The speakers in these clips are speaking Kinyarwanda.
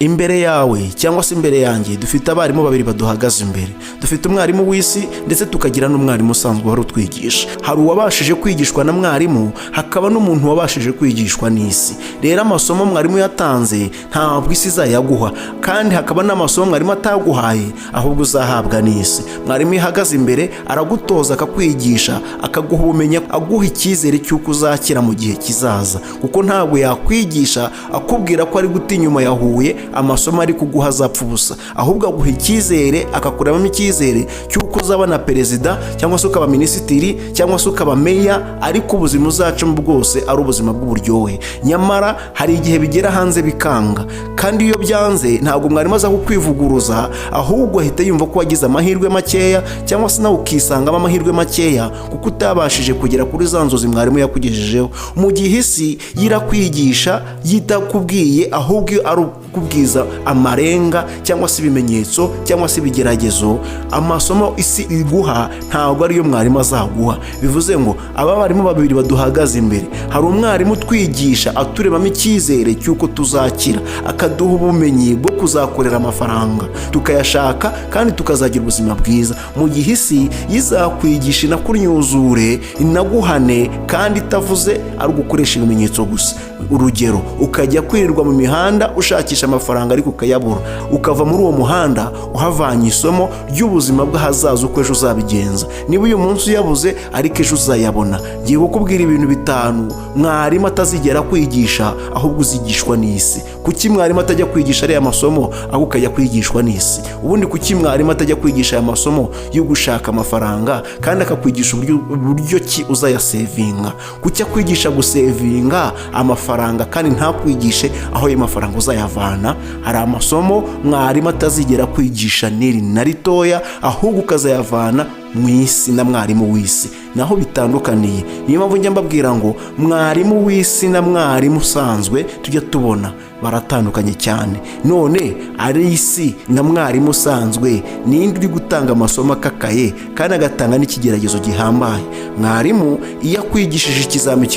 Imbere yawe cyangwa se imbere yanjye dufite abarimu babiri baduhagaze imbere. Dufite umwarimu w'isi ndetse tukagira n'umwarimu usanzwe wari utwigisha. Hari uwabashije kwigishwa na mwarimu, hakaba n'umuntu wabashije kwigishwa n'isi. Rero amasomo mwarimu yatanze ntabwo isi izayaguha, kandi hakaba n'amasomo mwarimu ataguhaye ahubwo uzahabwa n'isi. Mwarimu ihagaze imbere aragutoza, akakwigisha, akaguha ubumenyi, aguha icyizere cy'uko uzakira mu gihe kizaza, kuko ntabwo yakwigisha akubwira ko ari guta inyuma yahuye amasomo ari kuguha azapfa ubusa, ahubwo aguha icyizere, akakuremamo icyizere cy'uko uzabona perezida cyangwa se ukaba minisitiri cyangwa se ukaba meya, ariko ubuzima uzacamo bwose ari ubuzima bw'uburyohe. Nyamara hari igihe bigera hanze bikanga, kandi iyo byanze ntabwo mwarimu aza kukwivuguruza, ahubwo ahita yumva ko wagize amahirwe makeya, cyangwa se nawe ukisangamo amahirwe makeya kuko utabashije kugera kuri za nzozi mwarimu yakugejejeho. Mu gihe isi yirakwigisha yitakubwiye, ahubwo ari ukubwiza amarenga cyangwa se ibimenyetso cyangwa se ibigeragezo, amasomo isi iguha ntabwo ariyo mwarimu azaguha. Bivuze ngo aba barimu babiri baduhagaze imbere, hari umwarimu twigisha aturemamo icyizere cy'uko tuzakira, akaduha ubumenyi bwo kuzakorera amafaranga tukayashaka kandi tukazagira ubuzima bwiza. Mu gihe isi yizakwigisha inakunyuzure, inaguhane, kandi itavuze ari ugukoresha ibimenyetso gusa. Urugero, ukajya kwirirwa mu mihanda ushakisha amafaranga ariko ukayabura, ukava muri uwo muhanda uhavanye isomo ry'ubuzima bw'ahazaza uko ejo uzabigenza. Niba uyu munsi uyabuze ariko ejo uzayabona. Ngiye kukubwira ibintu 5 mwarimu atazigera kwigisha ahubwo uzigishwa n'isi. Kuki mwarimu atajya kwigisha ariya masomo ahubwo ukajya kwigishwa n'isi? Ubundi kuki mwarimu atajya kwigisha aya masomo yo gushaka amafaranga kandi akakwigisha uburyo ki uzayasevinga? Kuki akwigisha gusevinga amafaranga kandi ntakwigishe aho ayo mafaranga uzayavana? Hari amasomo mwarimu atazigera kwigisha n'iri na ritoya, ahubwo ukazayavana mu isi na mwarimu w'isi. Naho bitandukaniye. Niyo mpamvu njya mbabwira ngo mwarimu w'isi na mwarimu usanzwe tujya tubona baratandukanye cyane. None ari isi na mwarimu usanzwe, ninde uri gutanga amasomo akakaye kandi agatanga n'ikigeragezo gihambaye? Mwarimu iyo akwigishije ikizami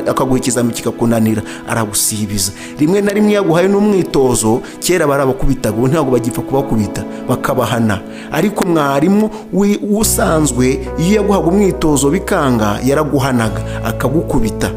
akaguha ikizami kikakunanira, aragusibiza. Rimwe na rimwe yaguhaye n'umwitozo, kera barabakubitaga, ubu ntabwo bagipfa kubakubita, bakabahana. Ariko mwarimu usanzwe iyo yaguhaga umwitozo bikanga, yaraguhanaga akagukubita.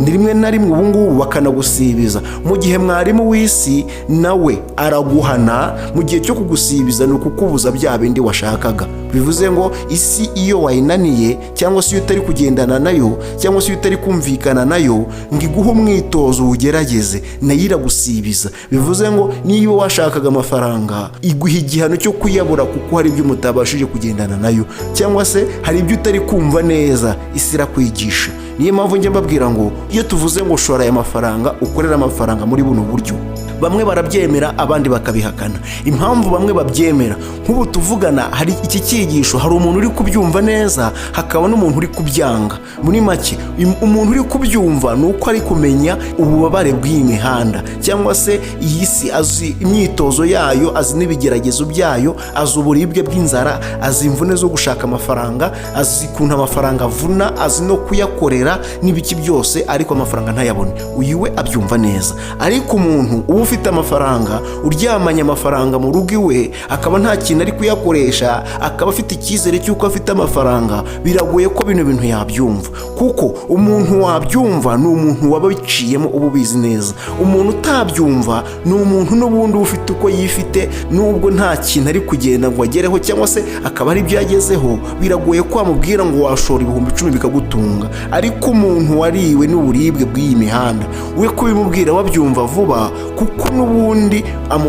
Rimwe na rimwe ubu ngubu bakanagusibiza. Mu gihe mwarimu w'isi nawe araguhana, mu gihe cyo kugusibiza ni ukukubuza bya bindi washakaga. Bivuze ngo isi iyo wayinaniye, cyangwa se iyo utari kugendana nayo, cyangwa se iyo utari kumvikana nayo, ngo iguhe umwitozo ugerageze, nayo iragusibiza. Bivuze ngo niba washakaga amafaranga, iguha igihano cyo kuyabura kuko hari ibyo mutabashije kugendana nayo, cyangwa se hari ibyo utari kumva neza, isi irakwigisha. Niyo mpamvu njya mbabwira ngo iyo tuvuze ngo shora aya mafaranga, ukorera amafaranga muri buno buryo, bamwe barabyemera abandi bakabihakana. Impamvu bamwe babyemera, nk'ubu tuvugana, hari iki cyigisho, hari umuntu uri kubyumva neza, hakaba n'umuntu uri kubyanga. Muri make, umuntu uri kubyumva ni uko ari kumenya ububabare bw'iyi mihanda, cyangwa se iyi si, azi imyitozo yayo, azi n'ibigeragezo byayo, azi uburibwe bw'inzara, azi imvune zo gushaka amafaranga, azi ukuntu amafaranga avuna, azi no kuyakorera n'ibiki byose, ariko amafaranga ntayabone. Uyu we abyumva neza. Ariko umuntu uba ufite amafaranga, uryamanye amafaranga mu rugo iwe, akaba nta kintu ari kuyakoresha, akaba afite icyizere cy'uko afite amafaranga, biragoye ko bino bintu yabyumva. Kuko umuntu wabyumva ni umuntu waba biciyemo, uba ubizi neza. Umuntu utabyumva ni umuntu n'ubundi ufite uko yifite, nubwo nta kintu ari kugenda ngo agereho, cyangwa se akaba ari ibyo yagezeho, biragoye ko wamubwira ngo washora 10,000 bikagutunga. Ariko umuntu wariwe n'uburibwe bw'iyi mihanda, we kubimubwira wabyumva vuba, kuko n'ubundi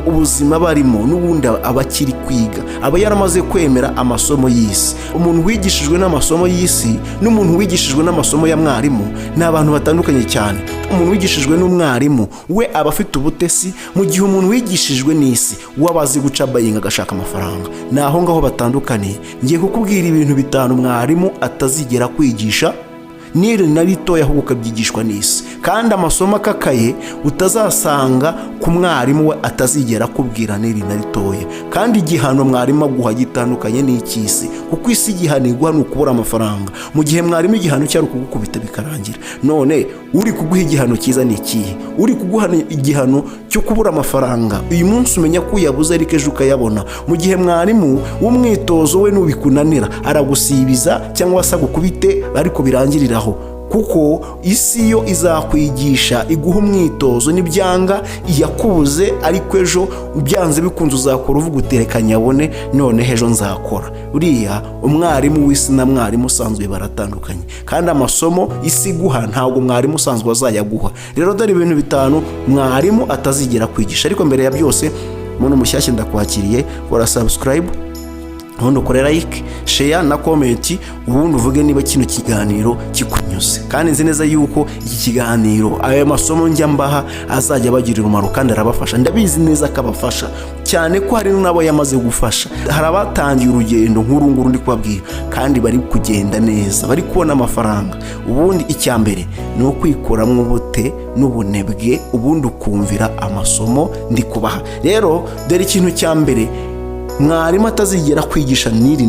ubuzima barimo n'ubundi abakiri kwiga, aba yaramaze kwemera amasomo y'isi. Umuntu wigishijwe n'amasomo y'isi n'umuntu wigishijwe n'amasomo ya mwarimu ni abantu batandukanye cyane. Umuntu wigishijwe n'umwarimu we aba afite ubutesi, mu gihe umuntu wigishijwe n'isi wabazi guca bayinga agashaka amafaranga. Naho ngaho batandukaniye. Ngiye kukubwira ibintu 5 mwarimu atazigera kwigisha, n'iri na ritoya ahubwo ukabyigishwa n'isi. Kandi amasomo akakaye utazasanga ku mwarimu we atazigera akubwira n'iri na ritoya. Kandi igihano mwarimu aguha gitandukanye n'icy'isi, kuko isi igihano iguha ni ukubura amafaranga, mu gihe mwarimu igihano cyari ukugukubita bikarangira. None uri kuguha igihano cyiza ni ikihe? Uri kuguha igihano cyo kubura amafaranga, uyu munsi umenya ko uyabuze ariko ejo ukayabona, mu gihe mwarimu w'umwitozo we nubikunanira aragusibiza cyangwa se agukubite ariko birangiriraho. Kuko isi yo izakwigisha iguha umwitozo, nibyanga iyakubuze ariko ejo byanze bikunze uzakora uvuga utereka nyabone none ejo nzakora. Uriya umwarimu w'isi na mwarimu usanzwe baratandukanye, kandi amasomo isi iguha ntabwo mwarimu usanzwe azayaguha. Rero dore ibintu 5 mwarimu atazigera kwigisha. Ariko mbere ya byose, umuntu mushyashya ndakwakiriye, kora subscribe, ubundi ukore like, share na comment, ubundi uvuge niba kino kiganiro kikunyuze. Kandi nzi neza yuko iki kiganiro, aya masomo njya mbaha azajya bagirira umumaro kandi arabafasha. Ndabizi neza akabafasha cyane ko hari n'abo yamaze gufasha. Hari abatangiye urugendo nk'uru nguru ndi kubabwira, kandi bari kugenda neza, bari kubona amafaranga. Ubundi icya mbere ni ukwikuramo ubute n'ubunebwe, ubundi ukumvira amasomo ndi kubaha. Rero dore ikintu cya mbere mwarimu atazigera kwigisha n'iri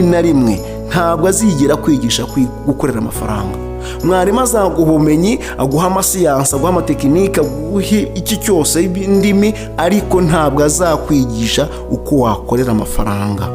na rimwe ntabwo azigera kwigisha gukorera amafaranga. Mwarimu azaguha ubumenyi, aguha amasiyansi, aguha amatekinike, aguha iki cyose indimi, ariko ntabwo azakwigisha uko wakorera amafaranga.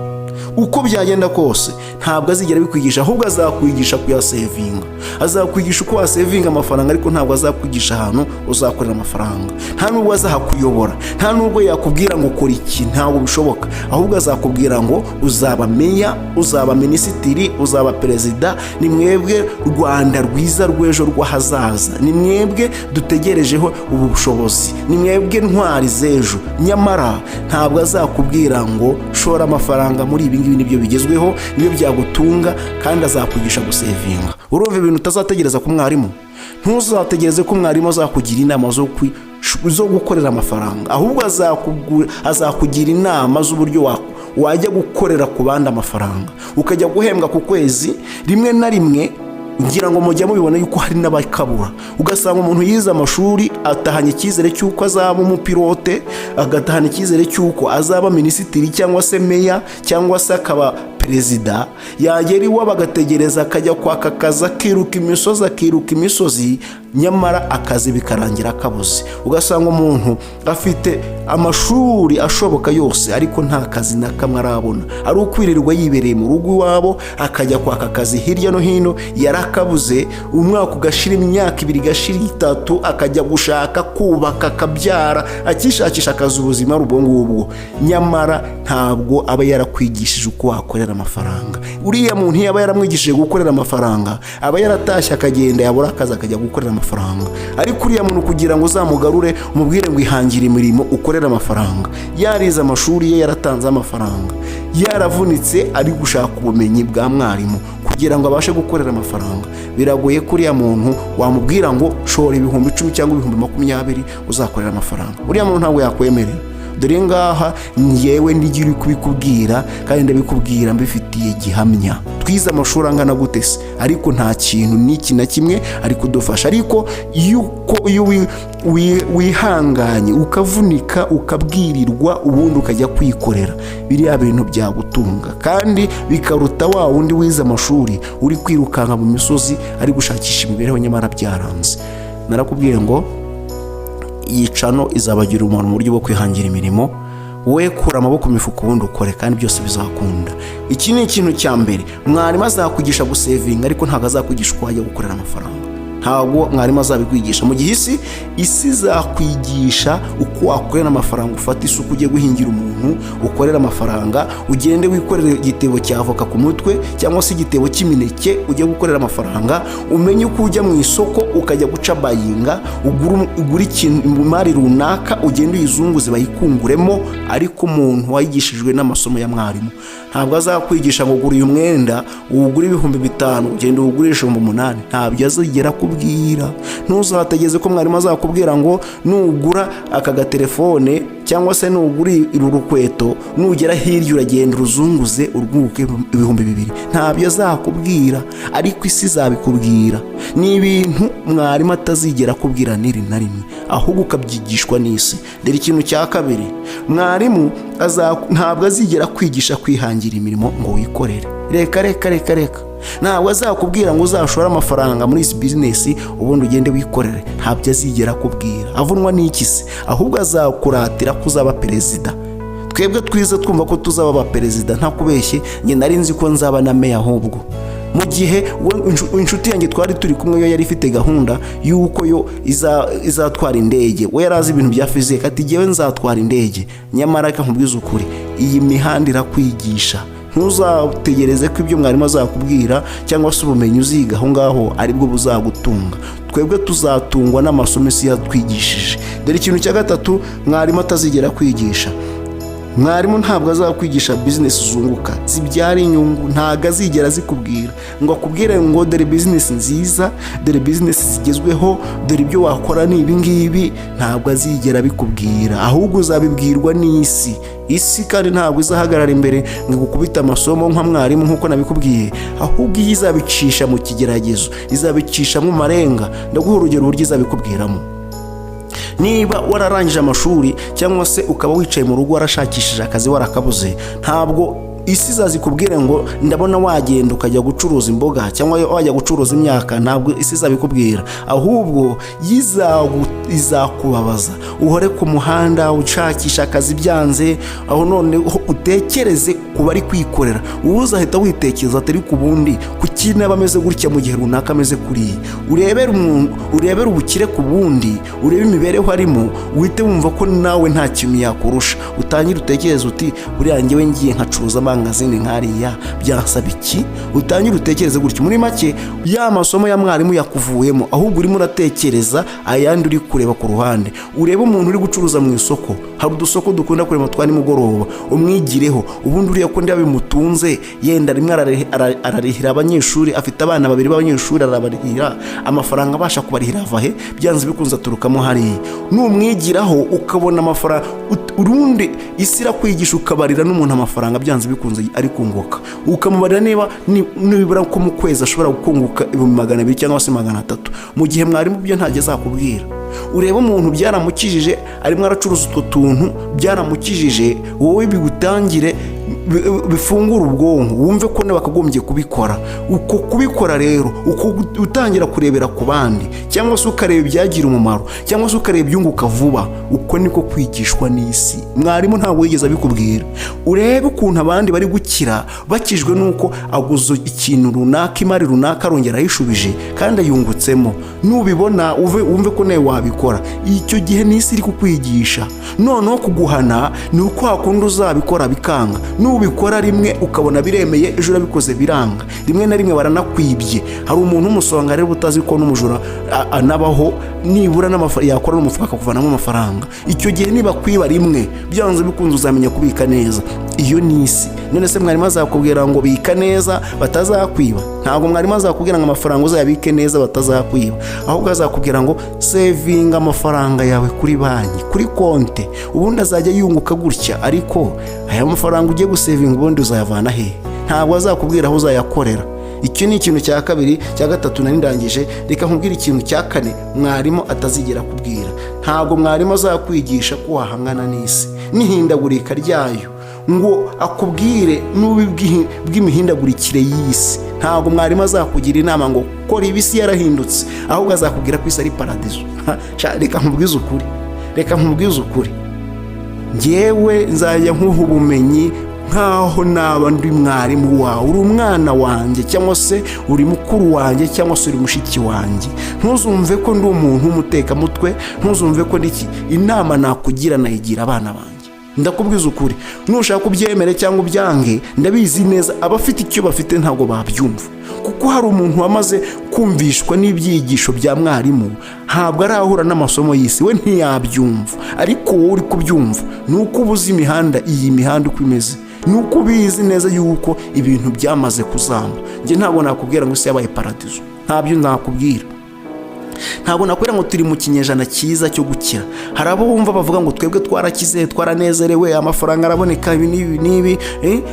Uko byagenda kose ntabwo azigera bikwigisha, ahubwo azakwigisha kuyasevinga. Azakwigisha uko wasevinga amafaranga, ariko ntabwo azakwigisha ahantu uzakorera amafaranga. Nta nubwo azahakuyobora, nta nubwo yakubwira ngo ukora iki, ntabwo bishoboka. Ahubwo azakubwira ngo uzaba meya, uzaba minisitiri, uzaba perezida. Ni mwebwe Rwanda rwiza rw'ejo rw'ahazaza, ni mwebwe dutegerejeho ubu bushobozi, ni mwebwe ntwari z'ejo. Nyamara ntabwo azakubwira ngo shora amafaranga muri ibi ngibi nibyo bigezweho, nibyo byagutunga, kandi azakwigisha gusevinga. Urumva ibintu utazategereza ku mwarimu? Ntuzategereze ko mwarimu azakugira inama zo gukorera amafaranga, ahubwo azakugira inama z'uburyo wajya gukorera ku bandi amafaranga, ukajya guhembwa ku kwezi. Rimwe na rimwe ngira ngo mujya mubibona yuko hari n'abakabura, ugasanga umuntu yize amashuri atahanye icyizere cy'uko azaba umupilote, agatahana icyizere cy'uko azaba minisitiri cyangwa se meya cyangwa se akaba perezida. Yagera iwabo agategereza, akajya kwaka akazi, akiruka imisozi, nyamara akazi bikarangira akabuze. Ugasanga umuntu afite amashuri ashoboka yose, ariko nta kazi na kamwe arabona, ari ukwirirwa yibereye mu rugo iwabo, akajya kwaka akazi hirya no hino, yarakabuze. Umwaka ugashira, imyaka 2 igashira, 3, akajya gushaka kubaka, akabyara, akishakisha akazi, ubuzima ubwo ngubwo. Nyamara ntabwo aba yarakwigishije uko wakorera amafaranga. Uriya muntu yaba yaramwigishije gukorera amafaranga, aba yaratashye akagenda, yabura akazi akajya gukorera amafaranga. Ariko uriya muntu kugira ngo uzamugarure umubwire ngo ihangire imirimo ukorera amafaranga, yarize amashuri ye, yaratanze amafaranga, yaravunitse, ari gushaka ubumenyi bwa mwarimu kugira ngo abashe gukorera amafaranga, biragoye ko uriya muntu wamubwira ngo shora 10,000 cyangwa 20,000 uzakorera amafaranga. Uriya muntu ntabwo yakwemerera. Dore ngaha ngewe ndigiri kubikubwira, kandi ndabikubwira mbifitiye gihamya. Twize amashuri angana gute se, ariko nta kintu n'iki na kimwe ari kudufasha. Ariko iyo wihanganye ukavunika ukabwirirwa, ubundi ukajya kwikorera, biriya bintu byagutunga, kandi bikaruta wa wundi wize amashuri uri kwirukanka mu misozi ari gushakisha imibereho, nyamara byaranze. Narakubwiye ngo iyi channel izabagira umumaro mu buryo bwo kwihangira imirimo. We kura amaboko mu mifuka, ubundi ukore, kandi byose bizakunda. Iki ni ikintu cya mbere. Mwarimu azakwigisha gusevinga, ariko ntabwo azakwigisha uko wajya gukorera amafaranga. Ntabwo mwarimu azabikwigisha. Mu gihe isi izakwigisha uko wakorera amafaranga. Ufata isuku ujye guhingira umuntu, ukorera amafaranga, ugende wikorera igitebo cya avoka ku mutwe cyangwa se igitebo cy'imineke, ujye gukorera amafaranga. Umenye uko ujya mu isoko ukajya guca bayinga, ugura ikintu mu mari runaka, ugende uyizunguze bayikunguremo. Ariko umuntu wayigishijwe n'amasomo ya mwarimu ntabwo azakwigisha ngo gura uyu mwenda uwugura 5,000 ugende uwugurisha 8,000. Ntabyo azigera kukubwira. Ntuzategeze ko mwarimu azakubwira ngo nugura aka gatelefone cyangwa se nugura uru rukweto nugera hirya uragenda uruzunguze urwunguke 2,000. Ntabyo azakubwira, ariko isi izabikubwira. Ni ibintu mwarimu atazigera akubwira n'iri na rimwe, ahubwo ukabyigishwa n'isi. Dore ikintu cya kabiri, mwarimu ntabwo azigera kwigisha kwihangira imirimo ngo wikorere. Reka ntabwo azakubwira ngo uzashore amafaranga muri izi bizinesi ubundi ugende wikorere. Ntabyo azigera akubwira. Avunwa n'iki se? Ahubwo azakuratira ko uzaba perezida. Twebwe twize twumva ko tuzaba abaperezida, nta kubeshye. Njye nari nzi ko nzaba na meya. Ahubwo mu gihe inshuti yanjye twari turi kumwe yo yari ifite gahunda y'uko yo izatwara indege, we yari azi ibintu bya fizike, ati jyewe nzatwara indege. Nyamara reka nkubwize ukuri, iyi mihanda irakwigisha. Ntuzategereze ko ibyo mwarimu azakubwira cyangwa se ubumenyi uziga aho ngaho aribwo buzagutunga. Twebwe tuzatungwa n'amasomo isi yatwigishije. Dore ikintu cya gatatu mwarimu atazigera kwigisha, mwarimu ntabwo azakwigisha bizinesi zunguka zibyara inyungu. Ntabwo azigera zikubwira ngo akubwire ngo dore bizinesi nziza, dore bizinesi zigezweho, dore ibyo wakora ni ibi ngibi. Ntabwo azigera bikubwira, ahubwo uzabibwirwa n'isi. Isi kandi ntabwo izahagarara imbere ngo gukubita amasomo nka mwarimu nk'uko nabikubwiye, ahubwo iyi izabicisha mu kigeragezo, izabicisha mu marenga. Ndaguha urugero uburyo izabikubwiramo. Niba wararangije amashuri cyangwa se ukaba wicaye mu rugo warashakishije akazi warakabuze, ntabwo isi izazikubwire ngo ndabona wagenda ukajya gucuruza imboga cyangwa wajya gucuruza imyaka. Ntabwo isi izabikubwira, ahubwo izakubabaza. Uhore ku muhanda ushakisha akazi byanze, aho none utekereze kuba ari kwikorera. Uzahita witekereza atari ku bundi kuki naba ameze gutya mu gihe runaka ameze kuriya. Urebere ubukire ku bundi, urebe imibereho arimo, uhite wumva ko nawe nta kintu yakurusha. Utangire utekereze uti buriya njyewe ngiye nkacuruza amangazini nkariya byasaba iki. Utangire utekereze gutyo. Muri make ya masomo ya mwarimu yakuvuyemo, ahubwo urimo uratekereza ayandi uri kureba ku ruhande. Urebe umuntu uri gucuruza mu isoko, hari udusoko dukunda kurema twa nimugoroba, umwigireho. Ubundi uriya ko ndiya bimutunze, yenda rimwe ararihira abanyeshuri, afite abana 2 b'abanyeshuri, arabarihira amafaranga abasha kubarihira avahe, byanze bikunze aturukamo hariya. Numwigiraho ukabona amafaranga, urundi isi irakwigisha ukabarira n'umuntu amafaranga byanze bikunze ari kunguka. Ukamubarira nibura ko mu kwezi ashobora gukunguka 200 cyangwa se 300, mu gihe mwarimu byo ntajya azakubwira. Ureba umuntu byaramukijije, arimo aracuruza utwo tuntu byaramukijije, wowe bigutangire bifungura ubwonko, wumve ko nawe bakagombye kubikora. Uko kubikora rero, uko utangira kurebera ku bandi, cyangwa se ukareba ibyagira umumaro, cyangwa se ukareba ibyunguka vuba. Uko niko kwigishwa n'isi. Mwarimu ntabwo yigeze abikubwira. Urebe ukuntu abandi bari gukira bakijwe nuko aguze ikintu runaka, imari runaka, arongera ayishubije kandi ayungutsemo. Nubibona wumve ko nawe wabikora. Icyo gihe n'isi iri kukwigisha. Noneho kuguhana ni uko hakunda uzabikora bikanga. Nubikora rimwe ukabona biremeye, ejo urabikoze biranga. Rimwe na rimwe baranakwibye. Hari umuntu umusonga rero utazi ko n'umujura anabaho, nibura yakora n'umufuka akakuvanamo amafaranga. Icyo gihe niba kwiba rimwe, byanze bikunze uzamenya kubika neza. Iyo ni isi. None se mwarimu azakubwira ngo bika neza batazakwiba? Ntabwo mwarimu azakubwira ngo amafaranga uzayabike neza batazakwiba, ahubwo azakubwira ngo sevinga amafaranga yawe kuri banki, kuri konte, ubundi azajya yunguka gutya. Ariko aya mafaranga ugiye gusevinga ubundi uzayavana he? Ntabwo azakubwira aho uzayakorera. Icyo ni ikintu cya kabiri. Cya gatatu nari ndangije, reka nkubwire ikintu cya kane mwarimu atazigera kubwira. Ntabwo mwarimu azakwigisha ko wahangana n'isi n'ihindagurika ryayo, ngo akubwire n'ububi bw'imihindagurikire y'isi. Ntabwo mwarimu azakugira inama ngo kora ibisi yarahindutse, ahubwo azakubwira ko isi ari paradizo. Reka nkubwize ukuri, njyewe nzajya nkuha ubumenyi nkaho naba ndi mwarimu wawe. Uri umwana wanjye, cyangwa se uri mukuru wanjye, cyangwa se uri mushiki wanjye. Ntuzumve ko ndi umuntu w'umutekamutwe, ntuzumve ko ndiki. Inama nakugira nayigira abana banjye. Ndakubwiza ukuri, nushaka kubyemere cyangwa ubyange, ndabizi neza abafite icyo bafite ntabwo babyumva. Kuko hari umuntu wamaze kumvishwa n'ibyigisho bya mwarimu, ntabwo arahura n'amasomo y'isi, we ntiyabyumva. Ariko wowe uri kubyumva, nuko ubuze imihanda, iyi mihanda uko imeze, nuko ubizi neza yuko ibintu byamaze kuzamba. Njye ntabwo nakubwira ngo isi yabaye paradizo, ntabyo nakubwira. ntabwo nakwira ngo turi mu kinyejana cyiza cyo gukira. Hari abo bumva bavuga ngo twebwe twarakize, twaranezerewe, amafaranga araboneka, ibi n'ibi,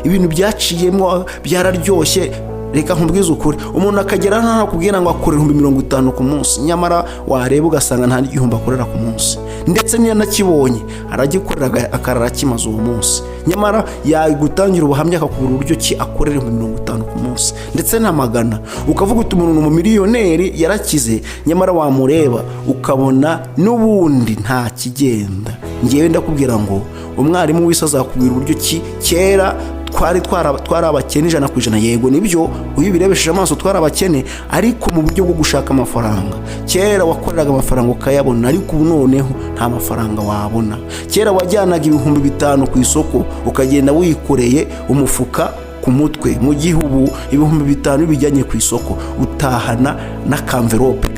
ibintu byaciyemo byararyoshye. Reka nkubwize ukuri, umuntu akagera nta kubwira ngo akorera 50 ku munsi, nyamara wareba ugasanga nta n'igihumbi akorera ku munsi, ndetse niyo nakibonye aragikorera akarara kimaze uwo munsi, nyamara yagutangira ubuhamya akakubura uburyo ki akorera 50 ku munsi ndetse na magana. Ukavuga uti umuntu mu miliyoneri yarakize, nyamara wamureba ukabona n'ubundi nta kigenda. Ngewe ndakubwira ngo umwarimu w'isi azakubwira uburyo ki kera twari abakene 100%. Yego nibyo, uyibirebesheje amaso twari abakene, ariko mu buryo bwo gushaka amafaranga. Kera wakoreraga amafaranga ukayabona, ariko ubu noneho nta mafaranga wabona. Kera wajyanaga 5,000 ku isoko ukagenda wikoreye umufuka ku mutwe, mu gihe ubu 5,000 bijyanye ku isoko utahana na kamverope,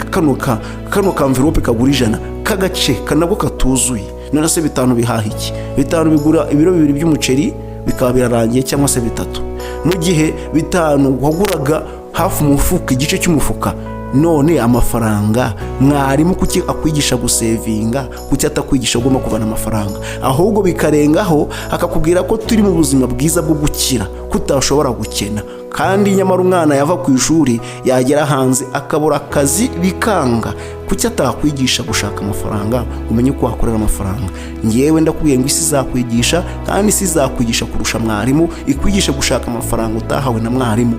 kano kamverope kagura 100 kagace kanabwo katuzuye. None se 5 bihaha iki? 5 bigura ibiro 2 by'umuceri bikaba birarangiye, cyangwa se 3, mu gihe 5 waguraga hafi umufuka, igice cy'umufuka. None amafaranga mwarimu kuki akwigisha gusevinga? Kuki atakwigisha ugomba kuvana amafaranga, ahubwo bikarengaho akakubwira ko turi mu buzima bwiza bwo gukira, kutashobora gukena? Kandi nyamara umwana yava ku ishuri yagera hanze akabura akazi bikanga. Kuki atakwigisha gushaka amafaranga, umenye ko wakorera amafaranga? Ngewe ndakubwiye ngo isi izakwigisha, kandi isi izakwigisha kurusha mwarimu, ikwigisha gushaka amafaranga utahawe na mwarimu.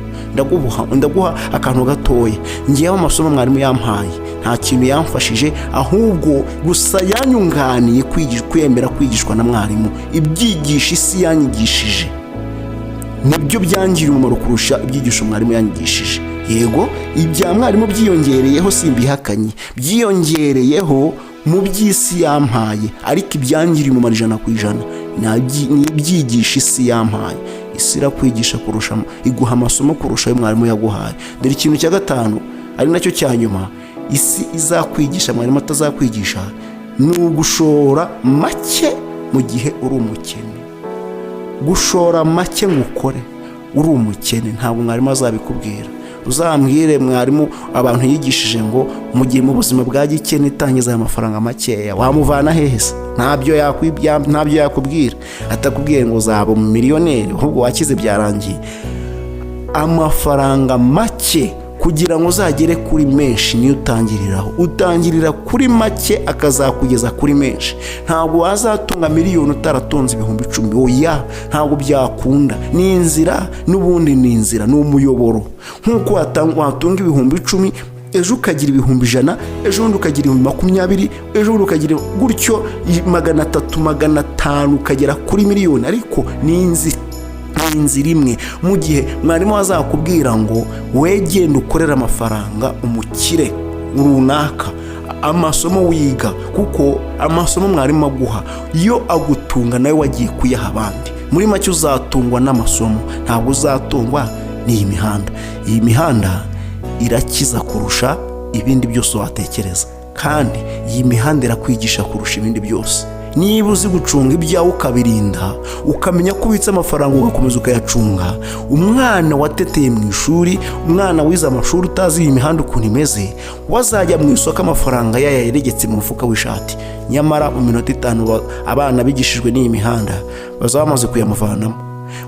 Ndaguha akantu gatoya. Ngewe amasomo mwarimu yampaye nta kintu yamfashije, ahubwo gusa yanyunganiye kwemera kwigishwa na mwarimu. Ibyigisha isi yanyigishije nibyo byangiriye umumaro kurusha ibyigisho mwarimu yanyigishije. Yego ibya mwarimu byiyongereyeho, simbihakanye, byiyongereyeho mu by'isi yampaye, ariko ibyangiriye umumaro 100% ni ibyigisha isi yampaye. Isi irakwigisha kurusha, iguha amasomo kurusha ayo mwarimu yaguhaye. Dore ikintu cya 5 ari nacyo cya nyuma isi izakwigisha mwarimu atazakwigisha, ni ugushora make mu gihe uri umukene. Gushora make ngukore uri umukene, ntabwo mwarimu azabikubwira. Uzambwire mwarimu abantu yigishije ngo mu gihe mu buzima bwa gikene itangiza aya mafaranga makeya, wamuvana hehe se? Ntabyo yakubwira. Atakubwiye ngo uzaba mu miliyoneri, ahubwo wakize byarangiye. Amafaranga make kugira ngo uzagere kuri menshi niyo utangirira kuri make akazakugeza kuri menshi. Ntabwo wazatunga miliyoni utaratonze 10,000. Oya, ntabwo byakunda. Ni inzira, n'ubundi ni inzira, ni umuyoboro. Nkuko watunga 10,000, ejo ukagira 100,000, ejo undi ukagira 20,000, ejo undi ukagira gutyo 300, 500 ukagera kuri miliyoni. Ariko ni inzira imwe. Mu gihe mwarimu azakubwira ngo wegenda ukorera amafaranga umukire runaka, amasomo wiga, kuko amasomo mwarimu aguha iyo agutunga nawe wagiye kuyaha abandi. Muri make uzatungwa n'amasomo, ntabwo uzatungwa n'iyi mihanda. Iyi mihanda irakiza kurusha ibindi byose watekereza, kandi iyi mihanda irakwigisha kurusha ibindi byose. Niba uzi gucunga ibyawe ukabirinda, ukamenya ko ubitse amafaranga ugakomeza ukayacunga, umwana wateteye mu ishuri, umwana wize amashuri utazi iyi mihanda ukuntu imeze, wazajya mu isoko amafaranga yayaregetse mu mufuka w'ishati, nyamara mu minota 5 abana bigishijwe n'iyi mihanda bazaba bamaze kuyamuvanamo.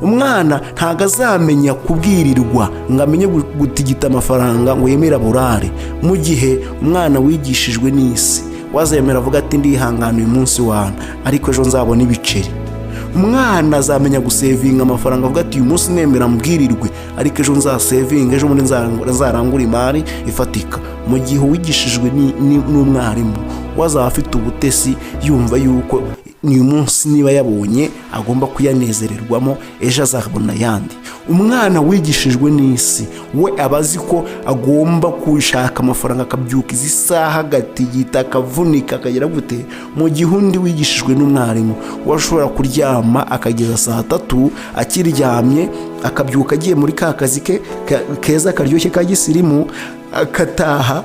Umwana ntago azamenya kubwirirwa ngo amenye gutigita amafaranga ngo yemera burare, mu gihe umwana wigishijwe n'isi wazemera avuga ati ndihangana uyu munsi wana, ariko ejo nzabona ibiceri. Umwana azamenya gusevinga amafaranga avuga ati uyu munsi nemera mbwirirwe, ariko ejo nzasevinga, ejo muri nzarangura imari ifatika. Mu gihe wigishijwe n'umwarimu wazaba afite ubutesi, yumva yuko uyu munsi niba yabonye agomba kuyanezererwamo, ejo azabona yandi. Umwana wigishijwe n'isi we abazi ko agomba kushaka amafaranga, akabyuka izi saha agatigita, akavunika, akagera gute. Mu gihe undi wigishijwe n'umwarimu washobora kuryama akageza saa 3 akiryamye, akabyuka agiye muri ka kazi ke keza karyoshye ka gisirimu, akataha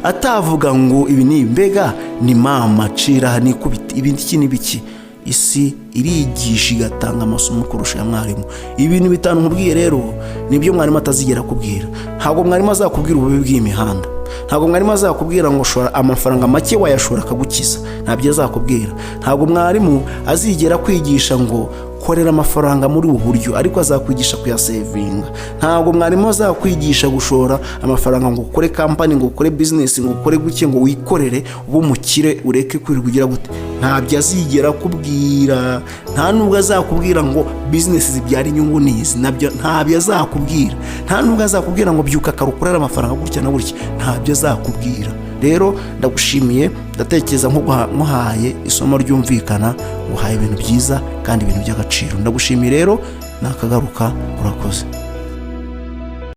atavuga ngo ibi ni mbega ni mama cira ni kubita ibindi kintu biki. Isi irigisha igatanga amasomo kurusha ya mwarimu. Ibintu 5 nkubwiye rero nibyo mwarimu atazigera kubwira. Ntabwo mwarimu azakubwira ububi bw'imihanda, Ntabwo mwarimu azakubwira ngo shora amafaranga make wayashora akagukiza, ntabyo azakubwira. Ntabwo mwarimu azigera kwigisha ngo korera amafaranga muri ubu buryo, ariko azakwigisha kuyasevinga. Ntabwo mwarimu azakwigisha gushora amafaranga ngo ukore kampani, ngo ukore business, ngo ukore guke, ngo wikorere ube umukire ureke kwirirwa ugira gute. Ntabyo azigera akubwira. Nta nubwo azakubwira ngo business zibyara inyungu nizi, nabyo ntabyo azakubwira. Nta nubwo azakubwira ngo byuka karukorera amafaranga gutya na gutya, ntabyo azakubwira. Rero ndagushimiye, ndatekereza nkuhaye isomo ryumvikana, nguhaye ibintu byiza kandi ibintu by'agaciro. Ndagushimiye rero, nakagaruka, urakoze.